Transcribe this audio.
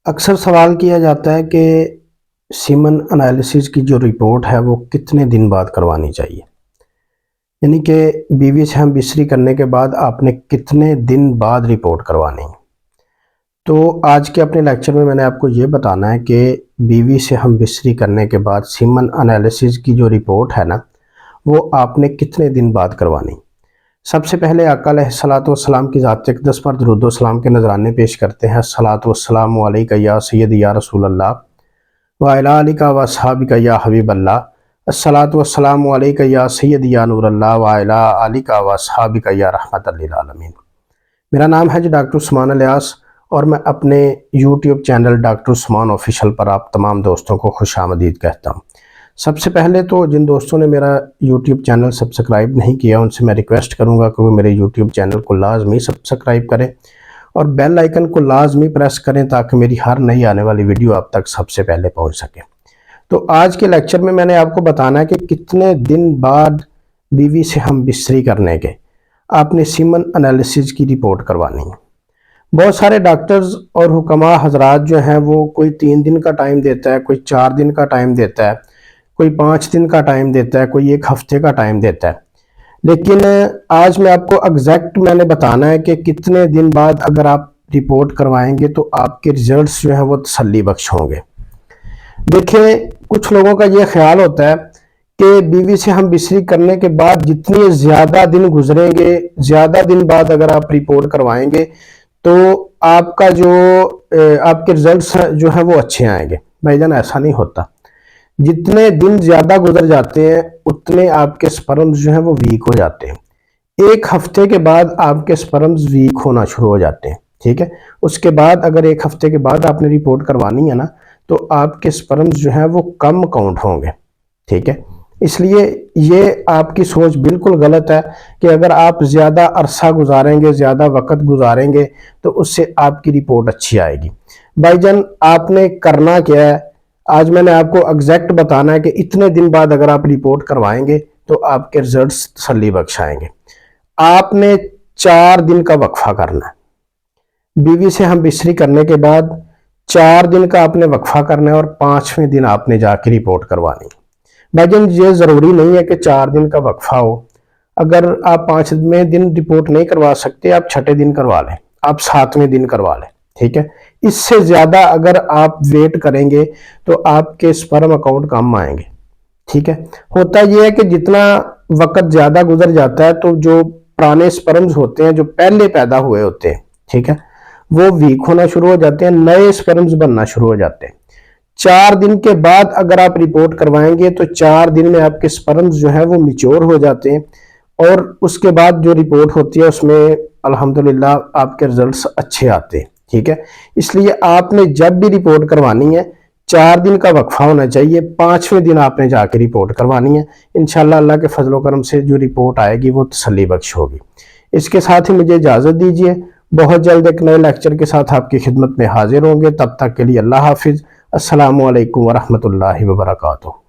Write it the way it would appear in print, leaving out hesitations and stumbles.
اکثر سوال کیا جاتا ہے کہ سیمن انالیسس کی جو رپورٹ ہے وہ کتنے دن بعد کروانی چاہیے، یعنی کہ بیوی سے ہم بستری کرنے کے بعد آپ نے کتنے دن بعد رپورٹ کروانی ہے۔ تو آج کے اپنے لیکچر میں نے آپ کو یہ بتانا ہے کہ بیوی سے ہم بستری کرنے کے بعد سیمن انالیسس کی جو رپورٹ ہے نا وہ آپ نے کتنے دن بعد کروانی۔ سب سے پہلے آقا علیہ الصلوۃ والسلام کی ذات اقدس پر درود و سلام کے نذرانے پیش کرتے ہیں۔ الصلوۃ والسلام علیک یا سید یا رسول اللہ وعلی آلک و اصحابک یا حبیب اللہ۔ الصلوۃ والسلام علیک یا سید یا نور اللہ وعلی آلک و اصحابک یا رحمت للعالمین۔ میرا نام ہے ڈاکٹر عثمان الیاس اور میں اپنے یوٹیوب چینل ڈاکٹر عثمان آفیشل پر آپ تمام دوستوں کو خوش آمدید کہتا ہوں۔ سب سے پہلے تو جن دوستوں نے میرا یوٹیوب چینل سبسکرائب نہیں کیا ان سے میں ریکویسٹ کروں گا کہ وہ میرے یوٹیوب چینل کو لازمی سبسکرائب کریں اور بیل آئیکن کو لازمی پریس کریں تاکہ میری ہر نئی آنے والی ویڈیو آپ تک سب سے پہلے پہنچ سکے۔ تو آج کے لیکچر میں نے آپ کو بتانا ہے کہ کتنے دن بعد بیوی سے ہم بستری کرنے کے آپ نے سیمن انالیسس کی رپورٹ کروانی ہے۔ بہت سارے ڈاکٹرز اور حکماء حضرات جو ہیں وہ کوئی 3 دن کا ٹائم دیتا ہے، کوئی 4 دن کا ٹائم دیتا ہے، کوئی 5 دن کا ٹائم دیتا ہے، کوئی 1 ہفتے کا ٹائم دیتا ہے۔ لیکن آج میں آپ کو ایگزیکٹ میں نے بتانا ہے کہ کتنے دن بعد اگر آپ رپورٹ کروائیں گے تو آپ کے ریزلٹس جو ہیں وہ تسلی بخش ہوں گے۔ دیکھیں، کچھ لوگوں کا یہ خیال ہوتا ہے کہ بیوی سے ہم بستری کرنے کے بعد جتنے زیادہ دن گزریں گے، زیادہ دن بعد اگر آپ رپورٹ کروائیں گے تو آپ کا آپ کے ریزلٹس جو ہیں وہ اچھے آئیں گے۔ بھائی جان، ایسا نہیں ہوتا۔ جتنے دن زیادہ گزر جاتے ہیں اتنے آپ کے سپرمز جو ہیں وہ ویک ہو جاتے ہیں۔ 1 ہفتے کے بعد آپ کے سپرمز ویک ہونا شروع ہو جاتے ہیں، ٹھیک ہے۔ اس کے بعد اگر 1 ہفتے کے بعد آپ نے رپورٹ کروانی ہے نا تو آپ کے سپرمز جو ہیں وہ کم کاؤنٹ ہوں گے، ٹھیک ہے۔ اس لیے یہ آپ کی سوچ بالکل غلط ہے کہ اگر آپ زیادہ عرصہ گزاریں گے، زیادہ وقت گزاریں گے تو اس سے آپ کی رپورٹ اچھی آئے گی۔ بھائی جان، آپ نے کرنا کیا ہے، آج میں نے آپ کو ایگزیکٹ بتانا ہے کہ اتنے دن بعد اگر آپ رپورٹ کروائیں گے تو آپ کے ریزلٹس تسلی بخش آئیں گے۔ آپ نے 4 دن کا وقفہ کرنا ہے۔ بیوی سے ہم بستری کرنے کے بعد 4 دن کا آپ نے وقفہ کرنا ہے اور 5ویں دن آپ نے جا کے رپورٹ کروانی ہے۔ بھائی جان، یہ ضروری نہیں ہے کہ 4 دن کا وقفہ ہو۔ اگر آپ 5ویں دن رپورٹ نہیں کروا سکتے، آپ 6 دن کروا لیں، آپ 7ویں دن کروا لیں، ٹھیک ہے۔ اس سے زیادہ اگر آپ ویٹ کریں گے تو آپ کے سپرم اکاؤنٹ کم آئیں گے، ٹھیک ہے۔ ہوتا یہ ہے کہ جتنا وقت زیادہ گزر جاتا ہے تو جو پرانے سپرمز ہوتے ہیں جو پہلے پیدا ہوئے ہوتے ہیں، ٹھیک ہے، وہ ویک ہونا شروع ہو جاتے ہیں، نئے سپرمز بننا شروع ہو جاتے ہیں۔ 4 دن کے بعد اگر آپ رپورٹ کروائیں گے تو 4 دن میں آپ کے سپرمز جو ہیں وہ میچور ہو جاتے ہیں اور اس کے بعد جو رپورٹ ہوتی ہے اس میں الحمدللہ آپ کے ریزلٹس اچھے آتے ہیں، ٹھیک ہے۔ اس لیے آپ نے جب بھی رپورٹ کروانی ہے 4 دن کا وقفہ ہونا چاہیے، 5ویں دن آپ نے جا کے رپورٹ کروانی ہے۔ انشاءاللہ اللہ کے فضل و کرم سے جو رپورٹ آئے گی وہ تسلی بخش ہوگی۔ اس کے ساتھ ہی مجھے اجازت دیجیے، بہت جلد ایک نئے لیکچر کے ساتھ آپ کی خدمت میں حاضر ہوں گے۔ تب تک کے لیے اللہ حافظ۔ السلام علیکم ورحمۃ اللہ وبرکاتہ۔